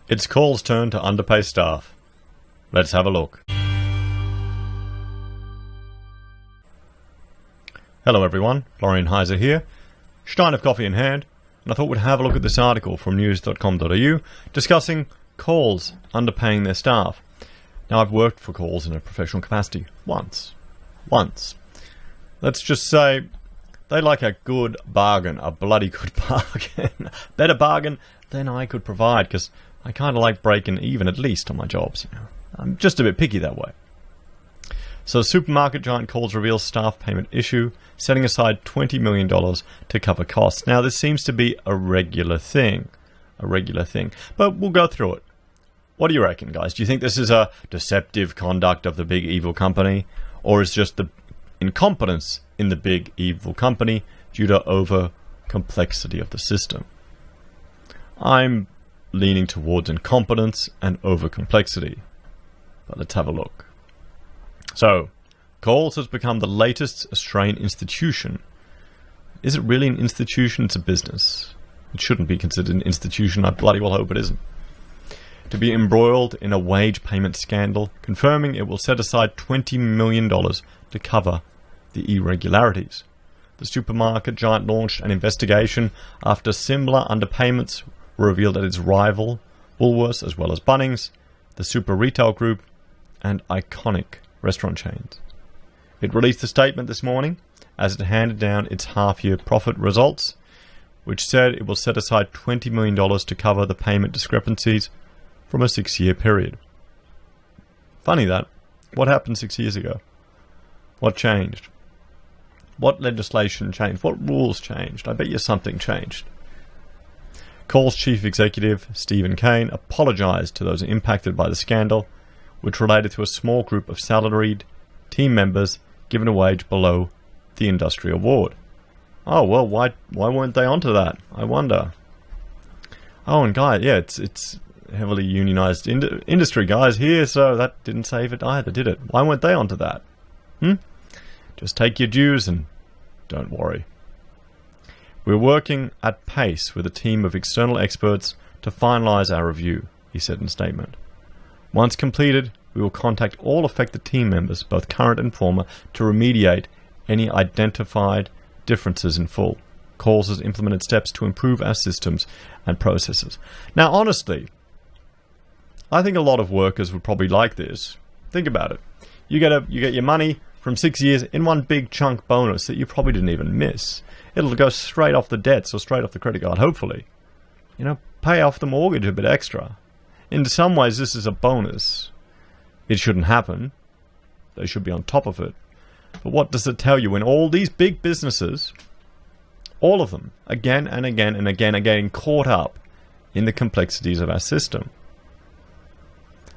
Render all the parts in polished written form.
It's Cole's turn to underpay staff. Let's have a look. Hello everyone, Florian Heise here, stein of coffee in hand, and I thought we'd have a look at this article from news.com.au discussing Coles underpaying their staff. Now, I've worked for Coles in a professional capacity once. Let's just say they like a good bargain, a bloody good bargain. Better bargain than I could provide, because I kind of like breaking even, at least on my jobs. I'm just a bit picky that way. So supermarket giant Coles reveals staff payment issue, setting aside $20 million to cover costs. Now, this seems to be a regular thing, but we'll go through it. What do you reckon, guys? Do you think this is a deceptive conduct of the big evil company, or is just the incompetence in the big evil company due to over complexity of the system? I'm leaning towards incompetence and over complexity, but let's have a look. So, Coles has become the latest Australian institution. Is it really an institution? It's a business. It shouldn't be considered an institution. I bloody well hope it isn't. To be embroiled in a wage payment scandal, confirming it will set aside $20 million to cover the irregularities. The supermarket giant launched an investigation after similar underpayments were revealed at its rival, Woolworths, as well as Bunnings, the Super Retail Group, and iconic restaurant chains. It released a statement this morning as it handed down its half-year profit results, which said it will set aside $20 million to cover the payment discrepancies from a 6-year period. Funny that. What happened 6 years ago? What changed? What legislation changed? What rules changed? I bet you something changed. Coles chief executive Stephen Kane apologised to those impacted by the scandal, which related to a small group of salaried team members given a wage below the industry award. Oh, well, why weren't they onto that? I wonder. Oh, and guys, yeah, it's heavily unionised industry, guys, here, so that didn't save it either, did it? Why weren't they onto that? Just take your dues and don't worry. We're working at pace with a team of external experts to finalise our review, he said in a statement. Once completed, we will contact all affected team members, both current and former, to remediate any identified differences in full. Coles has implemented steps to improve our systems and processes. Now, honestly, I think a lot of workers would probably like this. Think about it. You get your money from 6 years in one big chunk bonus that you probably didn't even miss. It'll go straight off the debts or straight off the credit card, hopefully. Pay off the mortgage a bit extra. In some ways, this is a bonus. It shouldn't happen. They should be on top of it. But what does it tell you when all these big businesses, all of them, again and again and again, are getting caught up in the complexities of our system?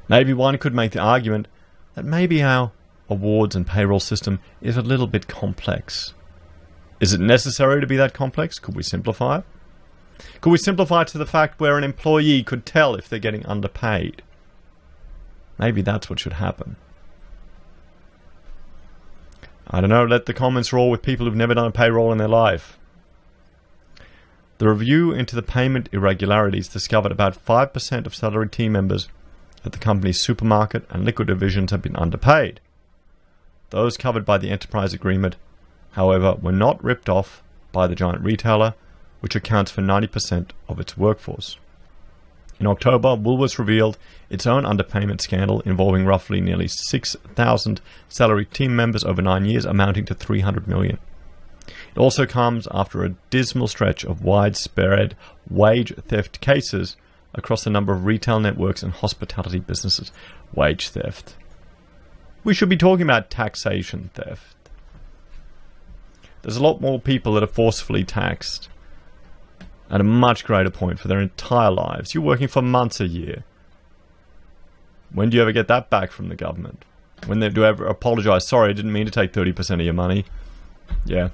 Maybe one could make the argument that maybe our awards and payroll system is a little bit complex. Is it necessary to be that complex? Could we simplify it? Could we simplify it to the fact where an employee could tell if they're getting underpaid? Maybe that's what should happen. I don't know, let the comments roll with people who've never done a payroll in their life. The review into the payment irregularities discovered about 5% of salaried team members at the company's supermarket and liquor divisions have been underpaid. Those covered by the enterprise agreement, however, were not ripped off by the giant retailer, which accounts for 90% of its workforce. In October, Woolworths revealed its own underpayment scandal involving roughly nearly 6,000 salaried team members over 9 years, amounting to $300 million. It also comes after a dismal stretch of widespread wage theft cases across a number of retail networks and hospitality businesses. Wage theft. We should be talking about taxation theft. There's a lot more people that are forcefully taxed at a much greater point for their entire lives. You're working for months a year. When do you ever get that back from the government? When do you ever apologise? Sorry, I didn't mean to take 30% of your money. Yeah.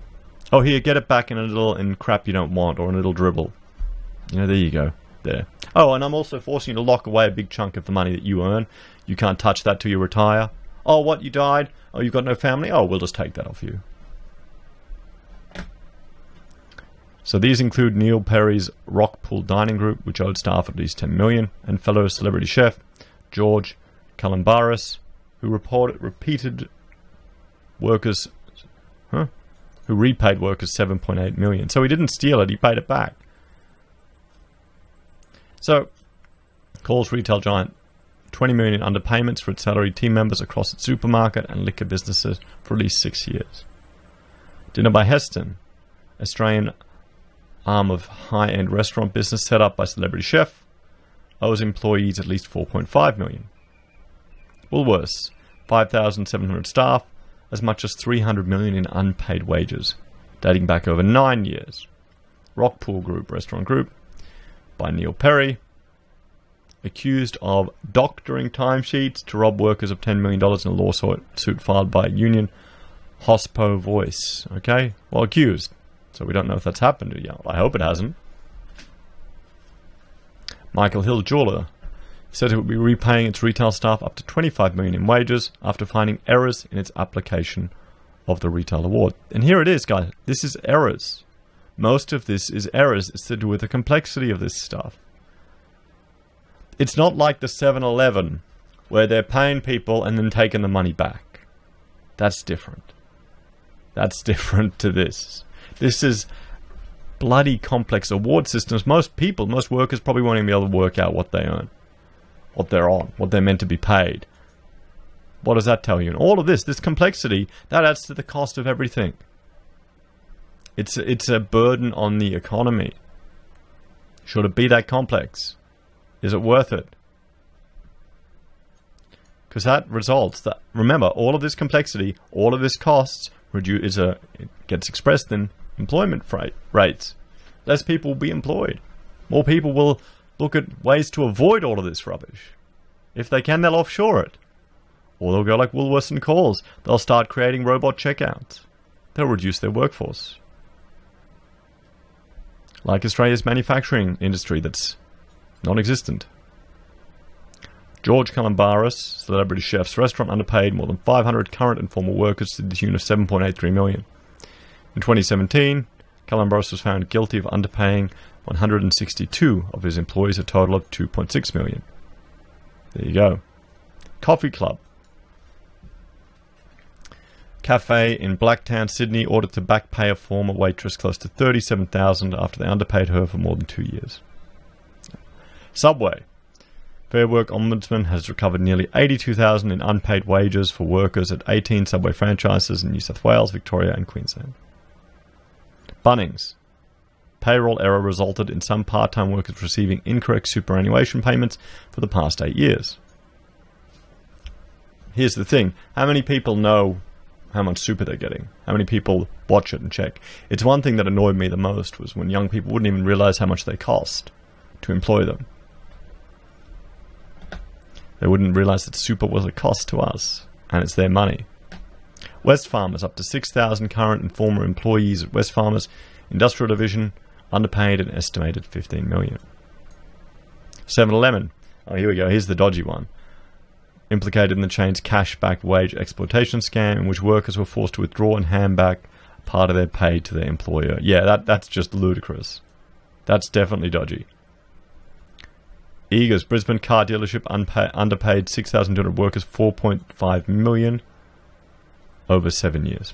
Oh, here, get it back in crap you don't want, or in a little dribble. There you go. There. Oh, and I'm also forcing you to lock away a big chunk of the money that you earn. You can't touch that till you retire. Oh, what, you died? Oh, you've got no family? Oh, we'll just take that off you. So these include Neil Perry's Rockpool Dining Group, which owed staff at least $10 million, and fellow celebrity chef George Kalambaris, who repaid workers $7.8 million. So he didn't steal it, he paid it back. So, calls retail giant $20 million in underpayments for its salaried team members across its supermarket and liquor businesses for at least 6 years. Dinner by Heston, Australian arm of high-end restaurant business set up by celebrity chef, owes employees at least $4.5 million. Woolworths, 5,700 staff, as much as $300 million in unpaid wages, dating back over 9 years. Rockpool Group, restaurant group, by Neil Perry, accused of doctoring timesheets to rob workers of $10 million in a lawsuit filed by union Hospo Voice. Okay? Well, accused. So we don't know if that's happened yet. I hope it hasn't. Michael Hill Jeweller said it would be repaying its retail staff up to $25 million in wages after finding errors in its application of the retail award. And here it is, guys. This is errors. Most of this is errors. It's to do with the complexity of this stuff. It's not like the 7-Eleven where they're paying people and then taking the money back. That's different. That's different to this. This is bloody complex award systems. Most workers probably won't even be able to work out what they earn, what they're on, what they're meant to be paid. What does that tell you? And all of this complexity, that adds to the cost of everything. It's a burden on the economy. Should it be that complex? Is it worth it? Because that results that, remember, all of this complexity, all of this costs, it gets expressed in employment rates. Less people will be employed. More people will look at ways to avoid all of this rubbish. If they can, they'll offshore it. Or they'll go like Woolworths and Coles. They'll start creating robot checkouts. They'll reduce their workforce. Like Australia's manufacturing industry that's non-existent. George Kalambaris, celebrity chef's restaurant, underpaid more than 500 current and former workers to the tune of $7.83 million. In 2017, Kalambaris was found guilty of underpaying 162 of his employees, a total of $2.6 million. There you go. Coffee Club. Cafe in Blacktown, Sydney, ordered to back pay a former waitress close to $37,000 after they underpaid her for more than 2 years. Subway. Fair Work Ombudsman has recovered nearly $82,000 in unpaid wages for workers at 18 Subway franchises in New South Wales, Victoria and Queensland. Bunnings. Payroll error resulted in some part-time workers receiving incorrect superannuation payments for the past 8 years. Here's the thing. How many people know how much super they're getting? How many people watch it and check? It's one thing that annoyed me the most was when young people wouldn't even realize how much they cost to employ them. They wouldn't realize that super was a cost to us, and it's their money. Wesfarmers, up to 6,000 current and former employees at Wesfarmers Industrial Division, underpaid an estimated $15 million. 7-Eleven. Oh, here we go. Here's the dodgy one. Implicated in the chain's cash-backed wage exploitation scam in which workers were forced to withdraw and hand back part of their pay to their employer. Yeah, that's just ludicrous. That's definitely dodgy. Eagers, Brisbane car dealership, underpaid 6,200 workers $4.5 million over 7 years.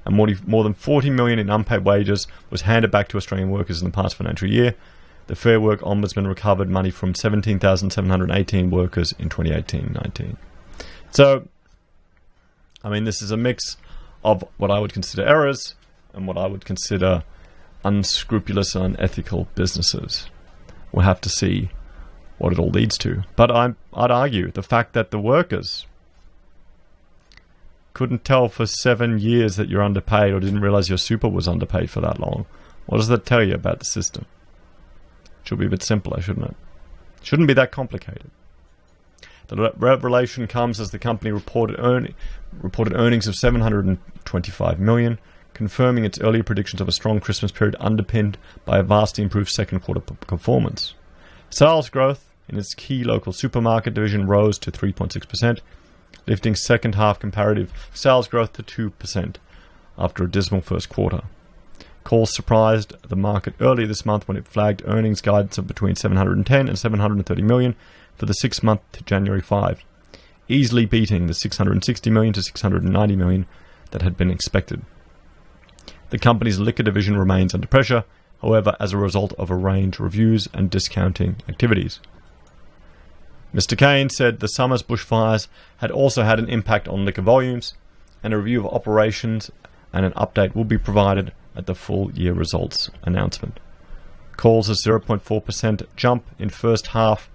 And more than $40 million in unpaid wages was handed back to Australian workers in the past financial year. The Fair Work Ombudsman recovered money from 17,718 workers in 2018-19. So, I mean, this is a mix of what I would consider errors and what I would consider unscrupulous and unethical businesses. We'll have to see what it all leads to. But I'd argue the fact that the workers couldn't tell for 7 years that you're underpaid or didn't realize your super was underpaid for that long, what does that tell you about the system? Should be a bit simpler, shouldn't it? Shouldn't be that complicated. The revelation comes as the company reported earnings of $725 million, confirming its earlier predictions of a strong Christmas period underpinned by a vastly improved second quarter performance. Sales growth in its key local supermarket division rose to 3.6%, lifting second half comparative sales growth to 2% after a dismal first quarter. Calls surprised the market earlier this month when it flagged earnings guidance of between 710 and 730 million for the 6 month to January 5, easily beating the 660 million to 690 million that had been expected. The company's liquor division remains under pressure, however, as a result of a range of reviews and discounting activities. Mr. Kane said the summer's bushfires had also had an impact on liquor volumes, and a review of operations and an update will be provided at the full year results announcement. Calls' 0.4% jump in first half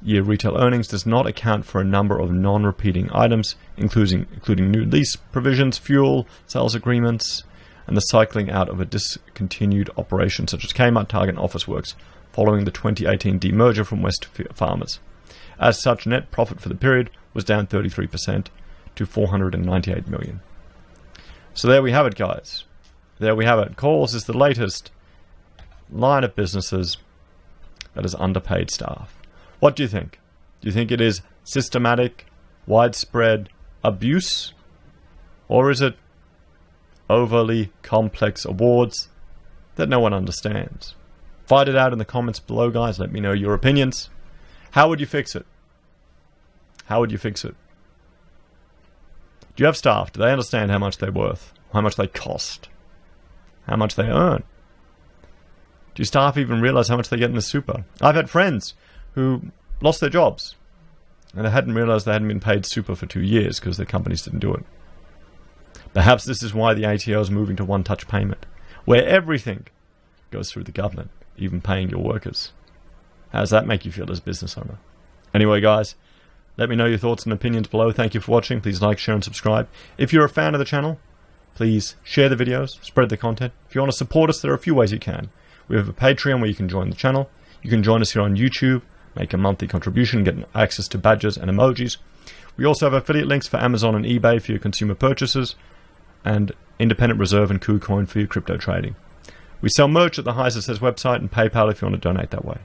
year retail earnings does not account for a number of non-repeating items, including new lease provisions, fuel, sales agreements, and the cycling out of a discontinued operation such as Kmart, Target, and Officeworks following the 2018 demerger from West Farmers. As such, net profit for the period was down 33% to 498 million. So there we have it, guys. There we have it. Calls is the latest line of businesses that is underpaid staff. What do you think? Do you think it is systematic, widespread abuse? Or is it overly complex awards that no one understands? Fight it out in the comments below, guys. Let me know your opinions. How would you fix it? How would you fix it? Do you have staff? Do they understand how much they're worth? How much they cost? How much they earn? Do staff even realize how much they get in the super? I've had friends who lost their jobs and they hadn't realized they hadn't been paid super for 2 years because their companies didn't do it. Perhaps this is why the ATO is moving to one-touch payment, where everything goes through the government, even paying your workers. How does that make you feel as a business owner? Anyway, guys, let me know your thoughts and opinions below. Thank you for watching. Please like, share, and subscribe. If you're a fan of the channel, please share the videos, spread the content. If you want to support us, there are a few ways you can. We have a Patreon where you can join the channel. You can join us here on YouTube, make a monthly contribution, get access to badges and emojis. We also have affiliate links for Amazon and eBay for your consumer purchases, and Independent Reserve and Kucoin for your crypto trading. We sell merch at the HeiseSays website and PayPal if you want to donate that way.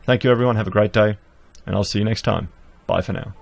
Thank you, everyone. Have a great day, and I'll see you next time. Bye for now.